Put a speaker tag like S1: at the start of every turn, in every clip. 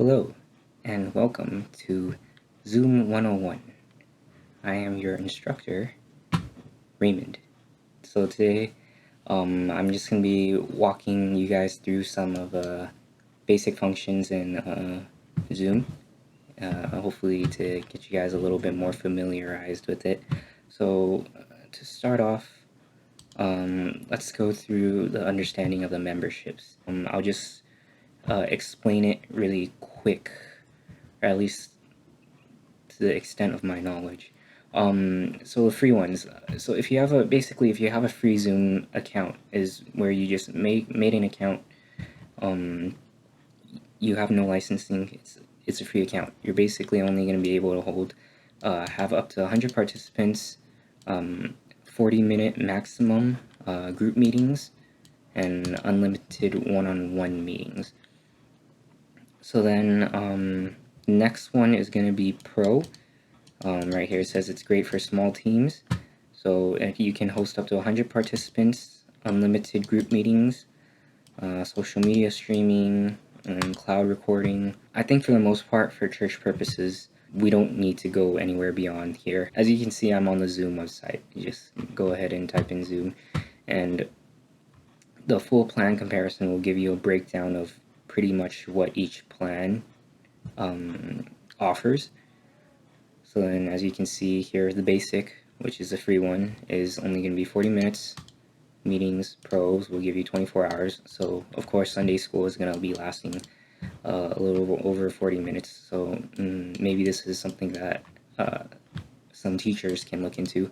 S1: Hello, and welcome to Zoom 101. I am your instructor, Raymond. So today, I'm just going to be walking you guys through some of the basic functions in Zoom, hopefully to get you guys a little bit more familiarized with it. So to start off, let's go through the understanding of the memberships. I'll just explain it really quick, or at least to the extent of my knowledge. So the free ones. So if you have a free Zoom account, is where you just made an account. You have no licensing. It's a free account. You're basically only going to be able to hold have up to 100 participants, 40-minute maximum group meetings, and unlimited one-on-one meetings. So then next one is going to be Pro. Right here it says it's great for small teams. So you can host up to 100 participants, unlimited group meetings, social media streaming, and cloud recording. I think for the most part, for church purposes, we don't need to go anywhere beyond here. As you can see, I'm on the Zoom website. You just go ahead and type in Zoom, and the full plan comparison will give you a breakdown of pretty much what each plan offers. So then, as you can see here, the basic, which is the free one, is only going to be 40 minutes. Meetings, pros will give you 24 hours. So, of course, Sunday school is going to be lasting a little over 40 minutes. So maybe this is something that some teachers can look into.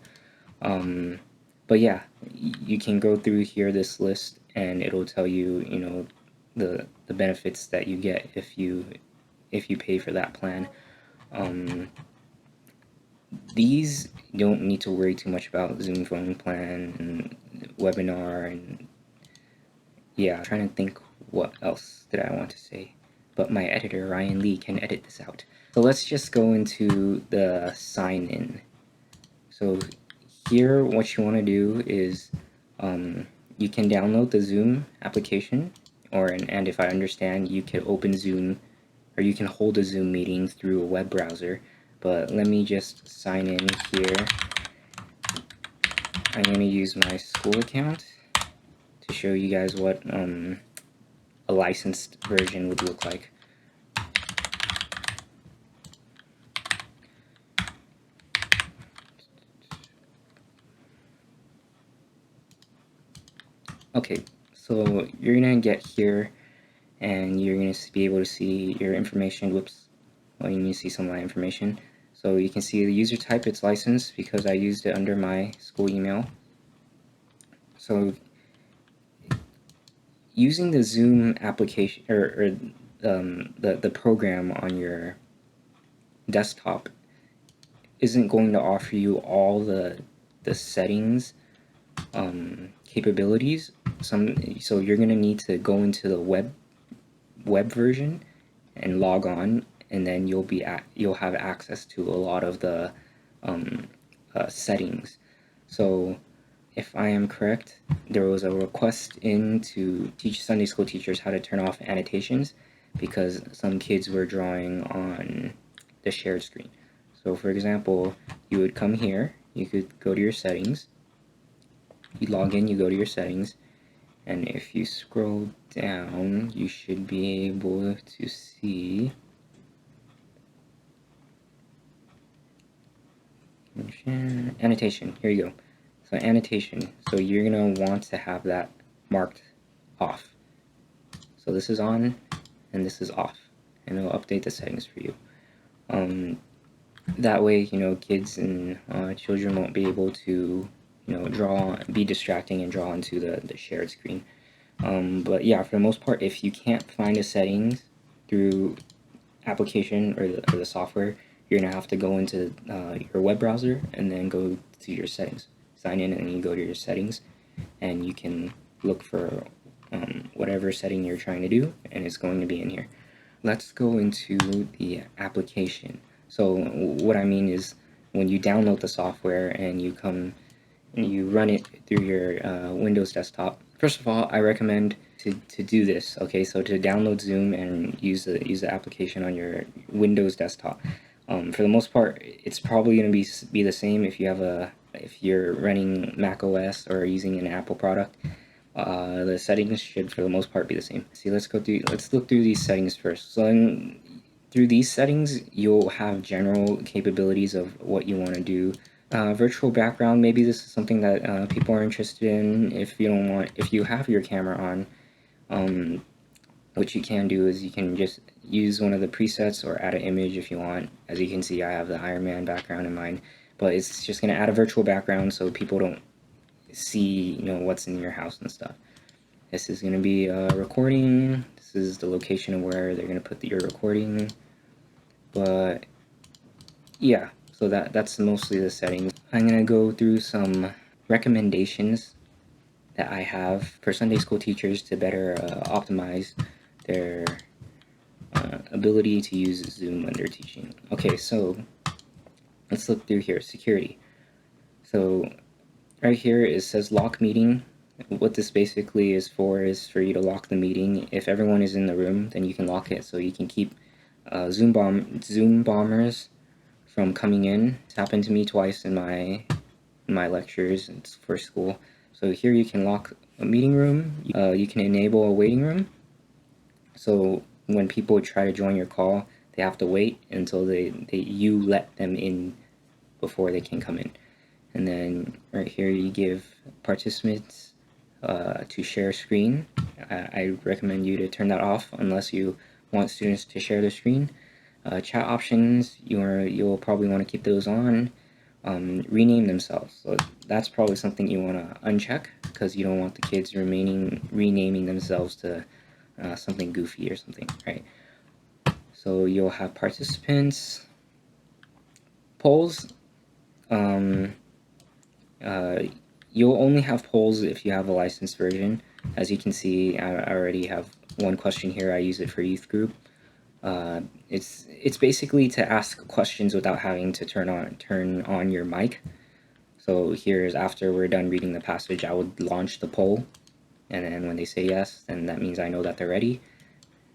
S1: But yeah, you can go through here, this list, and it'll tell you, the benefits that you get if you pay for that plan. These don't need to worry too much about Zoom phone plan and webinar, and yeah, I'm trying to think what else did I want to say, but my editor Ryan Lee can edit this out. So let's just go into the sign in. So here what you want to do is you can download the Zoom application, and if I understand, you can open Zoom, or you can hold a Zoom meeting through a web browser. But let me just sign in here. I'm going to use my school account to show you guys what a licensed version would look like. Okay, so you're going to get here, and you're going to be able to see your information. Whoops. Well, you need to see some of my information. So you can see the user type, it's licensed because I used it under my school email. So using the Zoom application, or the program on your desktop, isn't going to offer you all the settings capabilities. So you're going to need to go into the web version and log on, and then you'll have access to a lot of the settings. So if I am correct, there was a request in to teach Sunday school teachers how to turn off annotations because some kids were drawing on the shared screen. So for example, you would come here, you could go to your settings, you log in, you go to your settings, and if you scroll down, you should be able to see annotation. Here you go. So annotation. So you're going to want to have that marked off. So this is on and this is off, and it'll update the settings for you. That way, kids and children won't be able to be distracting and draw onto the shared screen. But yeah, for the most part, if you can't find the settings through application or the software, you're gonna have to go into your web browser and then go to your settings, sign in, and you go to your settings, and you can look for whatever setting you're trying to do, and it's going to be in here. Let's go into the application. So what I mean is, when you download the software and you run it through your Windows desktop, first of all, I recommend to do this. Okay, so to download Zoom and use the application on your Windows desktop. For the most part, it's probably going to be the same if you're running Mac OS or using an Apple product. The settings should, for the most part, be the same. See, let's look through these settings first. So through these settings, you'll have general capabilities of what you want to do. Virtual background, maybe this is something that people are interested in. If you have your camera on, what you can do is you can just use one of the presets or add an image if you want. As you can see, I have the Iron Man background in mind, but it's just going to add a virtual background so people don't see what's in your house and stuff. This is going to be recording. This is the location of where they're going to put your recording. But yeah, so that's mostly the settings. I'm going to go through some recommendations that I have for Sunday school teachers to better optimize their ability to use Zoom when they're teaching. Okay, so let's look through here. Security. So right here it says lock meeting. What this basically is for you to lock the meeting. If everyone is in the room, then you can lock it so you can keep Zoom bombers from coming in. It's happened to me twice in my lectures. It's for school. So here you can lock a meeting room. You can enable a waiting room. So when people try to join your call, they have to wait until you let them in before they can come in. And then right here you give participants to share screen. I recommend you to turn that off unless you want students to share the screen. Chat options, you'll probably want to keep those on. Rename themselves. So that's probably something you want to uncheck because you don't want the kids renaming themselves to something goofy or something, right? So you'll have participants, polls. You'll only have polls if you have a licensed version. As you can see, I already have one question here. I use it for youth group. It's basically to ask questions without having to turn on your mic. So here's after we're done reading the passage, I would launch the poll, and then when they say yes, then that means I know that they're ready.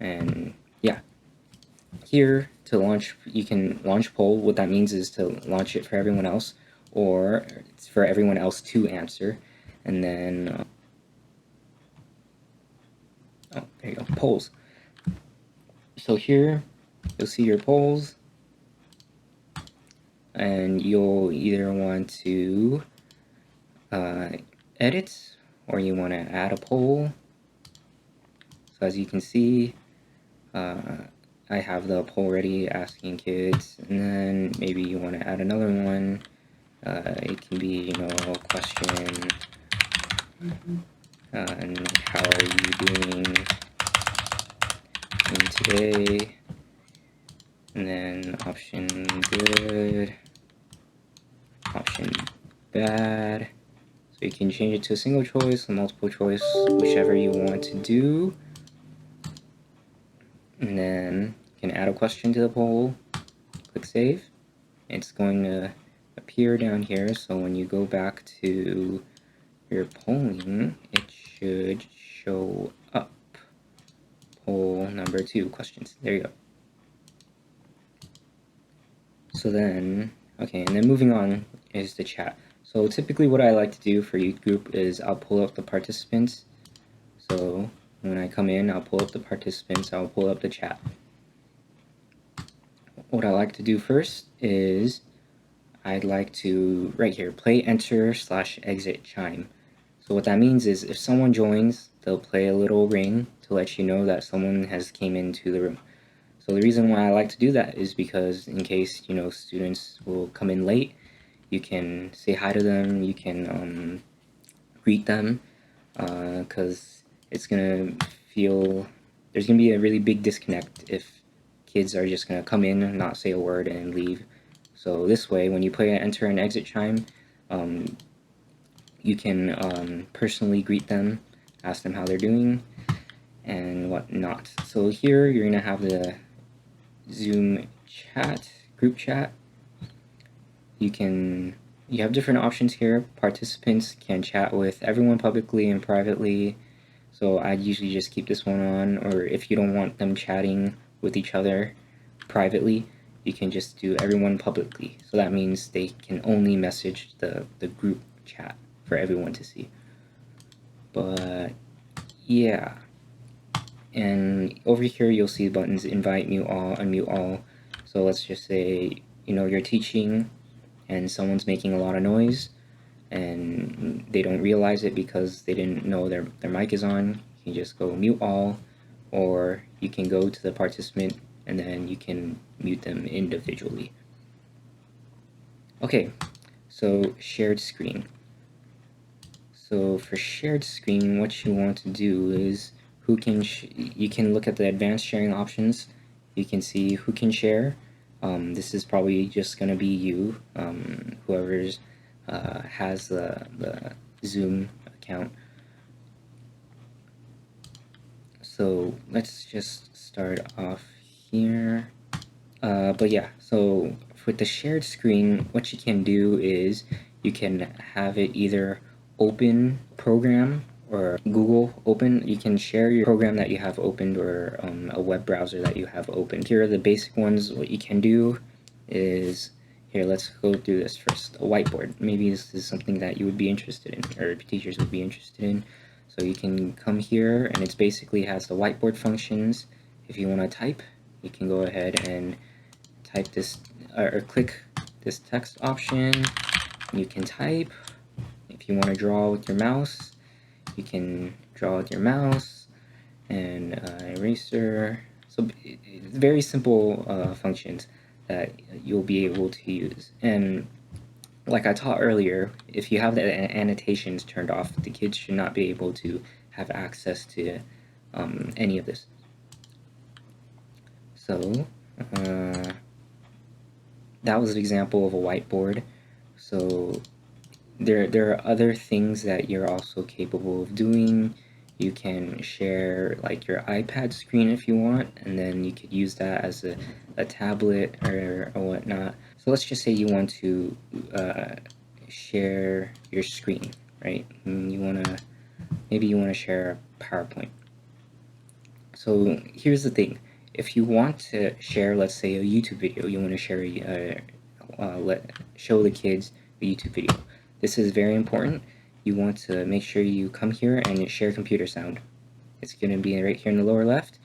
S1: And yeah, here to launch, you can launch poll. What that means is to launch it for everyone else, or it's for everyone else to answer, and then oh, there you go, polls. So here you'll see your polls, and you'll either want to edit or you want to add a poll. So as you can see, I have the poll ready asking kids, and then maybe you want to add another one. It can be, a question, and how are you doing today? And then option good, option bad. So you can change it to a single choice, a multiple choice, whichever you want to do. And then you can add a question to the poll, click save. It's going to appear down here, so when you go back to your polling, it should show up. Poll number 2, questions. There you go. So then, okay, and then moving on is the chat. So typically what I like to do for youth group is I'll pull up the participants. So when I come in, I'll pull up the participants, I'll pull up the chat. What I like to do first is I'd like to, right here, play enter/exit chime. So what that means is if someone joins, they'll play a little ring to let you know that someone has came into the room. So the reason why I like to do that is because in case, students will come in late, you can say hi to them, you can greet them, because it's going to there's going to be a really big disconnect if kids are just going to come in and not say a word and leave. So this way, when you play an enter and exit chime, you can personally greet them, ask them how they're doing, and whatnot. So here you're going to have the Zoom chat, group chat. You have different options here. Participants can chat with everyone publicly and privately. So I'd usually just keep this one on, or if you don't want them chatting with each other privately, you can just do everyone publicly. So that means they can only message the group chat for everyone to see. But yeah, and over here you'll see buttons invite, mute all, unmute all. So let's just say, you're teaching and someone's making a lot of noise and they don't realize it because they didn't know their mic is on. You can just go mute all, or you can go to the participant and then you can mute them individually. Okay, so shared screen. So for shared screen, what you want to do is you can look at the advanced sharing options. You can see who can share. This is probably just going to be you, whoever's has the Zoom account. So let's just start off here. But yeah, so with the shared screen, what you can do is you can have it either open program or Google open. You can share your program that you have opened or a web browser that you have opened. Here are the basic ones. What you can do is, here, let's go through this first. A whiteboard. Maybe this is something that you would be interested in, or teachers would be interested in. So you can come here, and it basically has the whiteboard functions. If you want to type, you can go ahead and type this, or click this text option. You can type. If you want to draw with your mouse, you can draw with your mouse, and eraser. So it's very simple functions that you'll be able to use. And like I taught earlier, if you have the annotations turned off, the kids should not be able to have access to any of this. So that was an example of a whiteboard. So there are other things that you're also capable of doing. You can share like your iPad screen if you want, and then you could use that as a tablet or whatnot. So let's just say you want to share your screen, right? And maybe you want to share a PowerPoint. So here's the thing. If you want to share, let's say, a YouTube video, you want to share show the kids a YouTube video. This is very important. You want to make sure you come here and share computer sound. It's going to be right here in the lower left,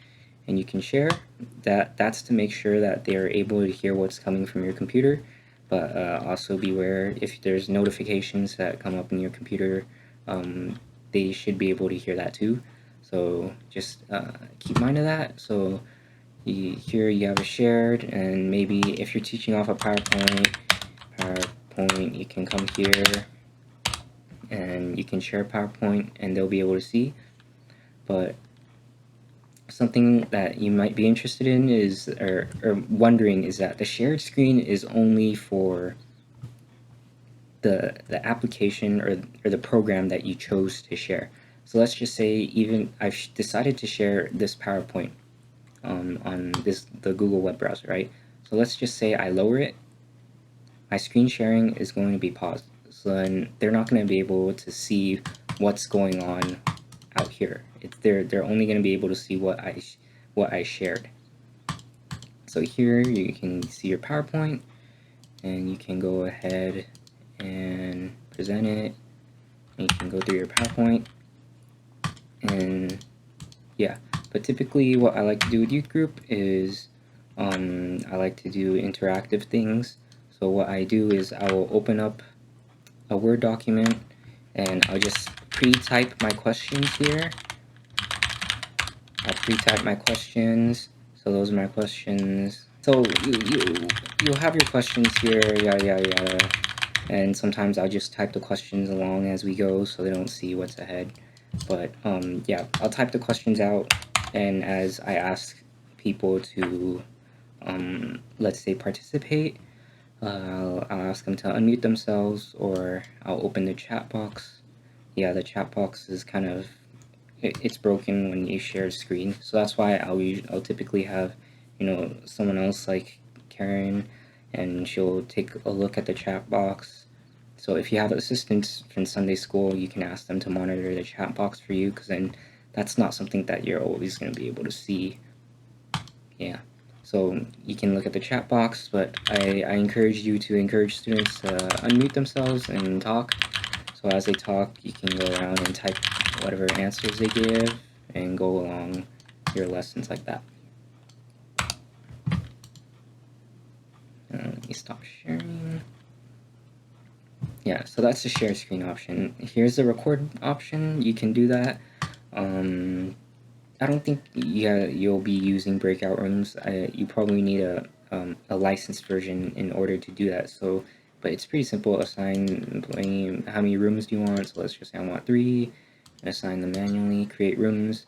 S1: and you can share. That's to make sure that they are able to hear what's coming from your computer, but also beware if there's notifications that come up in your computer, they should be able to hear that too. So just keep mind of that. So here you have a shared, and maybe if you're teaching off a PowerPoint, you can come here and you can share PowerPoint and they'll be able to see. But something that you might be interested in is, or wondering, is that the shared screen is only for the application or the program that you chose to share. So let's just say even I've decided to share this PowerPoint on the Google web browser, right? So let's just say I lower it. My screen sharing is going to be paused. So then they're not going to be able to see what's going on out here. They're only going to be able to see what I shared. So here you can see your PowerPoint, and you can go ahead and present it, and you can go through your PowerPoint, and yeah. But typically what I like to do with youth group is I like to do interactive things. So what I do is I will open up a Word document and I'll just pre-type my questions here. I'll pre-type my questions. So those are my questions. So you'll have your questions here, yada yada yada. And sometimes I'll just type the questions along as we go so they don't see what's ahead. But yeah, I'll type the questions out, and as I ask people to let's say participate, I'll ask them to unmute themselves, or I'll open the chat box. Yeah, the chat box is kind of, it's broken when you share a screen, so that's why I'll typically have someone else like Karen, and she'll take a look at the chat box. So if you have assistants from Sunday school, you can ask them to monitor the chat box for you, because then that's not something that you're always going to be able to see. Yeah, so you can look at the chat box, but I encourage you to encourage students to unmute themselves and talk. So as they talk, you can go around and type whatever answers they give and go along your lessons like that. Let me stop sharing. Yeah, so that's the share screen option. Here's the record option. You can do that. I don't think you'll be using breakout rooms. You probably need a licensed version in order to do that. So, but it's pretty simple. Assign how many rooms do you want? So let's just say I want 3. And assign them manually. Create rooms,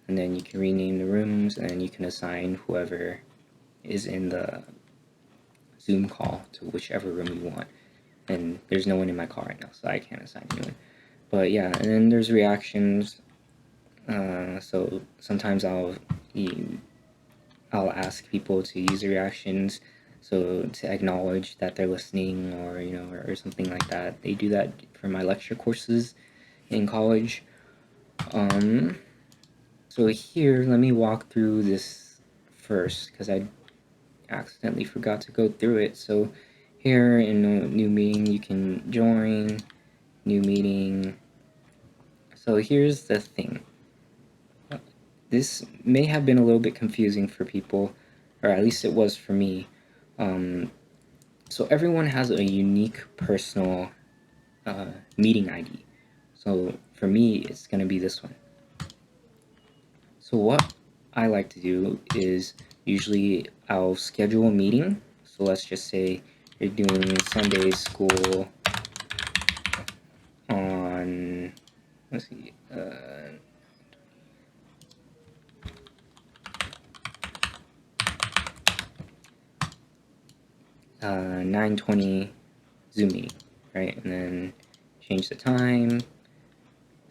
S1: and then you can rename the rooms, and then you can assign whoever is in the Zoom call to whichever room you want. And there's no one in my call right now, so I can't assign anyone. But yeah, and then there's reactions. So sometimes I'll ask people to use the reactions, so to acknowledge that they're listening, or or something like that. They do that for my lecture courses in college. So here, let me walk through this first, because I accidentally forgot to go through it. So here in a new meeting, you can join new meeting. So here's the thing. This may have been a little bit confusing for people, or at least it was for me. So everyone has a unique personal meeting ID. So for me, it's going to be this one. So what I like to do is usually I'll schedule a meeting. So let's just say you're doing Sunday school on, let's see, 9:20 Zoom meeting, right? And then change the time.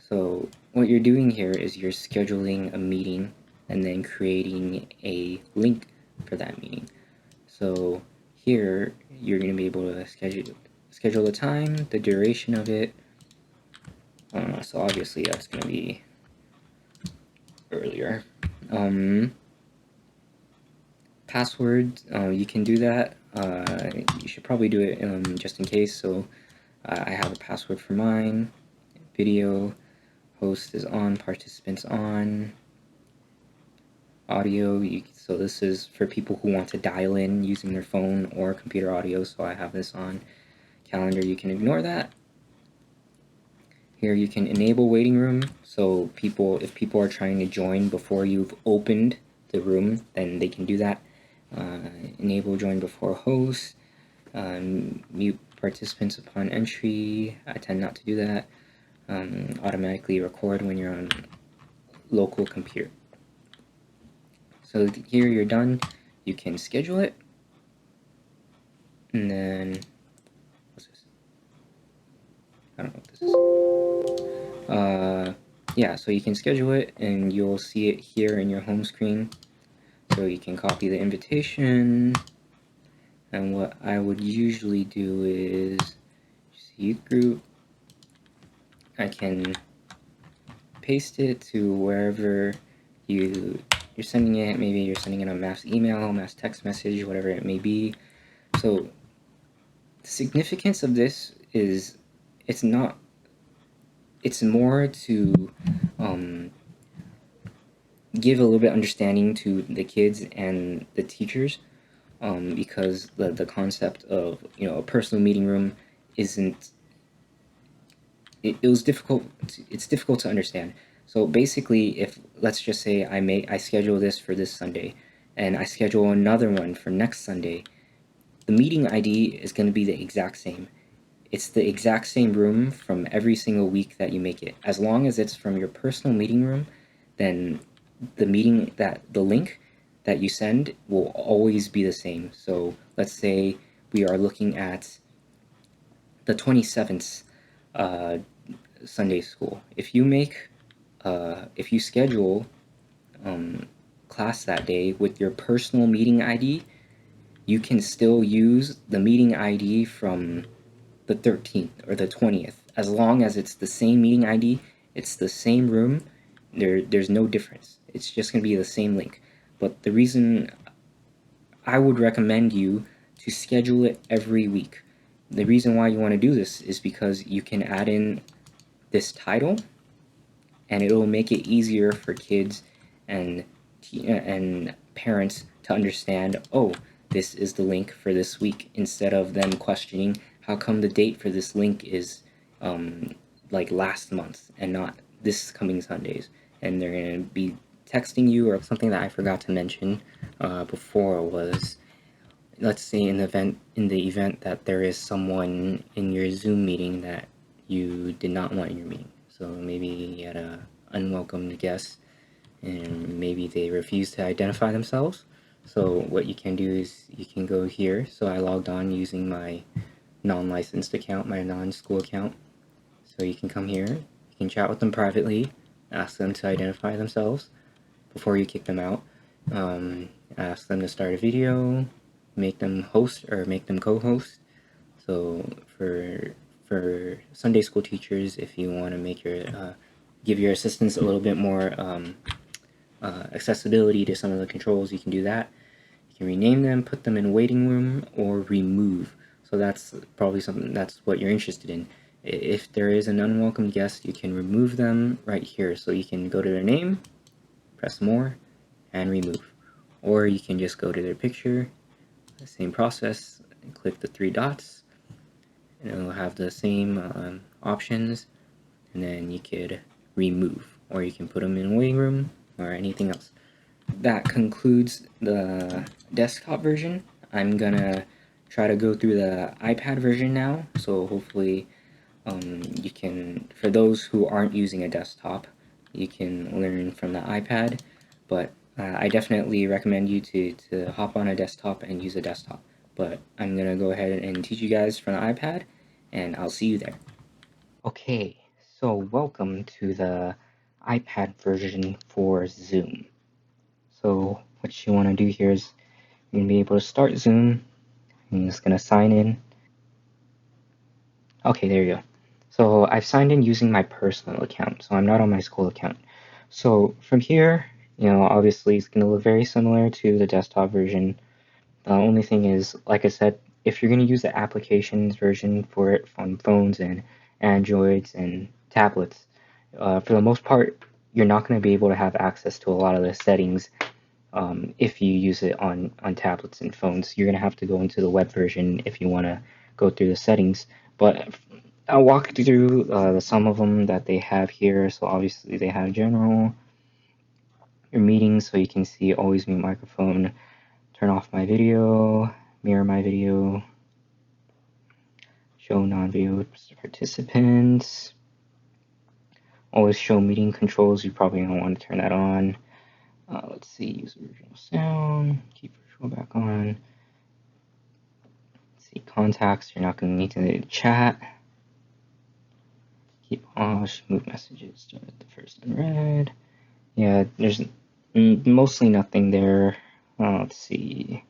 S1: So what you're doing here is you're scheduling a meeting and then creating a link for that meeting. So here you're going to be able to schedule the time, the duration of it. So obviously that's going to be earlier. Password, you can do that. You should probably do it just in case. So I have a password for mine. Video, host is on, participants on. Audio, so this is for people who want to dial in using their phone or computer audio, so I have this on. Calendar, you can ignore that. Here you can enable waiting room, so if people are trying to join before you've opened the room, then they can do that. Enable join before host. Mute participants upon entry. I tend not to do that. Automatically record when you're on local computer. So here you're done. You can schedule it. And then, what's this? I don't know what this is. Yeah, so you can schedule it and you'll see it here in your home screen. So you can copy the invitation. And what I would usually do is youth group. I can paste it to wherever you're sending it. Maybe you're sending it on mass email, mass text message, whatever it may be. So the significance of this is it's more to give a little bit understanding to the kids and the teachers, because the concept of a personal meeting room isn't. It's difficult to understand. So basically, if let's just say I schedule this for this Sunday, and I schedule another one for next Sunday, the meeting ID is going to be the exact same. It's the exact same room from every single week that you make it. As long as it's from your personal meeting room, then the link that you send will always be the same. So let's say we are looking at the 27th Sunday school. If you schedule class that day with your personal meeting ID, you can still use the meeting ID from the 13th or the 20th, as long as it's the same meeting ID, it's the same room, there's no difference. It's just going to be the same link. But the reason I would recommend you to schedule it every week. The reason why you want to do this is because you can add in this title, and it will make it easier for kids and parents to understand, oh, this is the link for this week, instead of them questioning how come the date for this link is like last month and not this coming Sundays, and they're going to be texting you. Or something that I forgot to mention before was, let's say in the event that there is someone in your Zoom meeting that you did not want in your meeting. So maybe you had a unwelcome guest and maybe they refuse to identify themselves. So what you can do is you can go here. So I logged on using my non-licensed account, my non-school account. So you can come here, you can chat with them privately, ask them to identify themselves before you kick them out. Ask them to start a video, make them host or make them co-host. So for Sunday school teachers, if you want to make your give your assistants a little bit more accessibility to some of the controls, you can do that. You can rename them, put them in waiting room, or remove. So that's probably something that's what you're interested in. If there is an unwelcome guest, you can remove them right here. So you can go to their name, press more, and remove. Or you can just go to their picture, the same process, and click the three dots, and it'll have the same options, and then you could remove, or you can put them in waiting room or anything else. That concludes the desktop version. I'm gonna try to go through the iPad version now, so hopefully you can, for those who aren't using a desktop, you can learn from the iPad, but I definitely recommend you to hop on a desktop and use a desktop. But I'm gonna go ahead and teach you guys from the iPad, and I'll see you there. Okay, so welcome to the iPad version for Zoom. So what you want to do here is you're going to be able to start Zoom. I'm just going to sign in. Okay, there you go. So I've signed in using my personal account, so I'm not on my school account. So from here, obviously it's going to look very similar to the desktop version. The only thing is, like I said, if you're going to use the applications version for it on phones and Androids and tablets, for the most part, you're not going to be able to have access to a lot of the settings. If you use it on tablets and phones, you're going to have to go into the web version if you want to go through the settings. But I'll walk through some of them that they have here. So obviously they have general, your meetings, so you can see always mute microphone, turn off my video, mirror my video, show non-video participants, always show meeting controls. You probably don't want to turn that on. Let's see, use original sound, keep virtual back on. Let's see, contacts, you're not going to need to chat. Keep on, move messages, start at the first unread. Yeah, there's mostly nothing there. Let's see.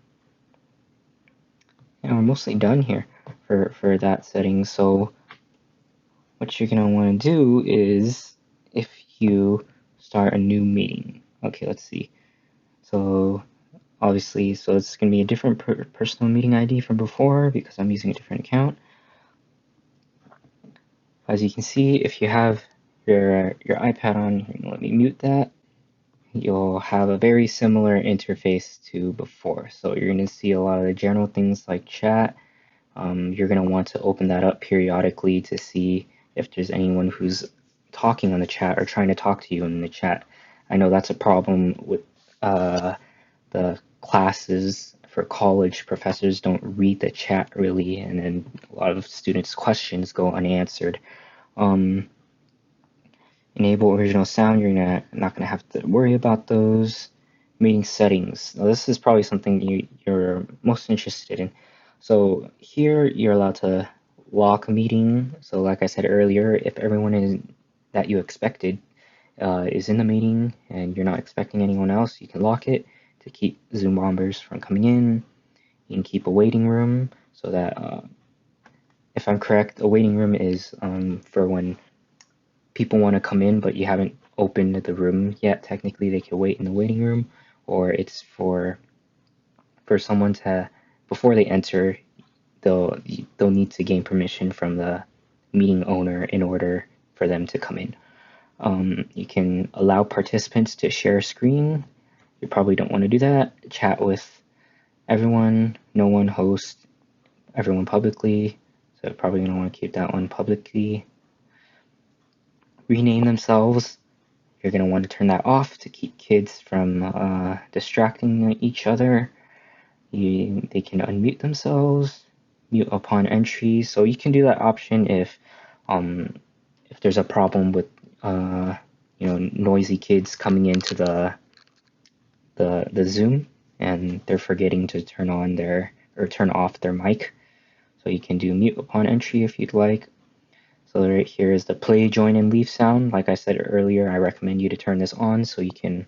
S1: Yeah, we're mostly done here for that setting. So what you're going to want to do is, if you start a new meeting. Okay, let's see. So obviously, so it's going to be a different personal meeting ID from before because I'm using a different account. As you can see, if you have your iPad on, you're going to let me mute that. You'll have a very similar interface to before. So you're going to see a lot of the general things like chat. You're going to want to open that up periodically to see if there's anyone who's talking on the chat or trying to talk to you in the chat. I know that's a problem with the classes for college. Professors don't read the chat really, and then a lot of students' questions go unanswered. Enable original sound, you're not gonna have to worry about those. Meeting settings. Now this is probably something you're most interested in. So here you're allowed to lock a meeting. So like I said earlier, if everyone that you expected is in the meeting and you're not expecting anyone else, you can lock it to keep Zoom bombers from coming in. You can keep a waiting room so that, if I'm correct, a waiting room is for when people want to come in but you haven't opened the room yet. Technically, they can wait in the waiting room, or it's for someone to, before they enter, they'll need to gain permission from the meeting owner in order for them to come in. You can allow participants to share a screen. You probably don't want to do that. Chat with everyone. No one host everyone publicly, so probably going to want to keep that one publicly. Rename themselves. You're going to want to turn that off to keep kids from distracting each other. They can unmute themselves, mute upon entry. So you can do that option if there's a problem with noisy kids coming into the Zoom and they're forgetting to turn off their mic. So you can do mute upon entry if you'd like. So right here is the play, join, and leave sound. Like I said earlier, I recommend you to turn this on so you can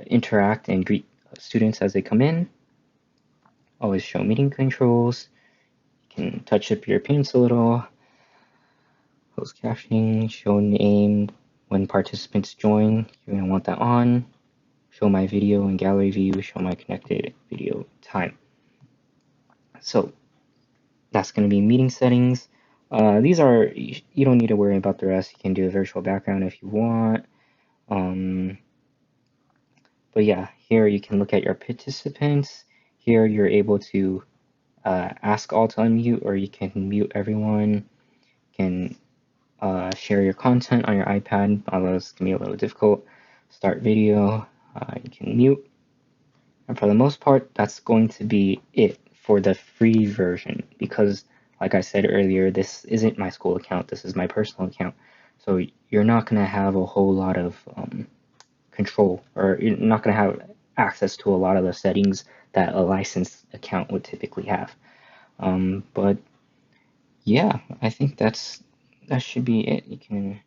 S1: interact and greet students as they come in. Always show meeting controls. You can touch up your appearance a little. Closed captioning, show name when participants join. You're going to want that on. Show my video and gallery view, show my connected video time. So that's going to be meeting settings. These are, you don't need to worry about the rest. You can do a virtual background if you want. But yeah, here you can look at your participants. Here you're able to ask all to unmute, or you can mute everyone. You can share your content on your iPad, although it's going to be a little difficult. Start video, you can mute. And for the most part, that's going to be it for the free version, because like I said earlier, this isn't my school account, this is my personal account. So you're not going to have a whole lot of control, or you're not going to have access to a lot of the settings that a licensed account would typically have. But yeah, I think that should be it. You can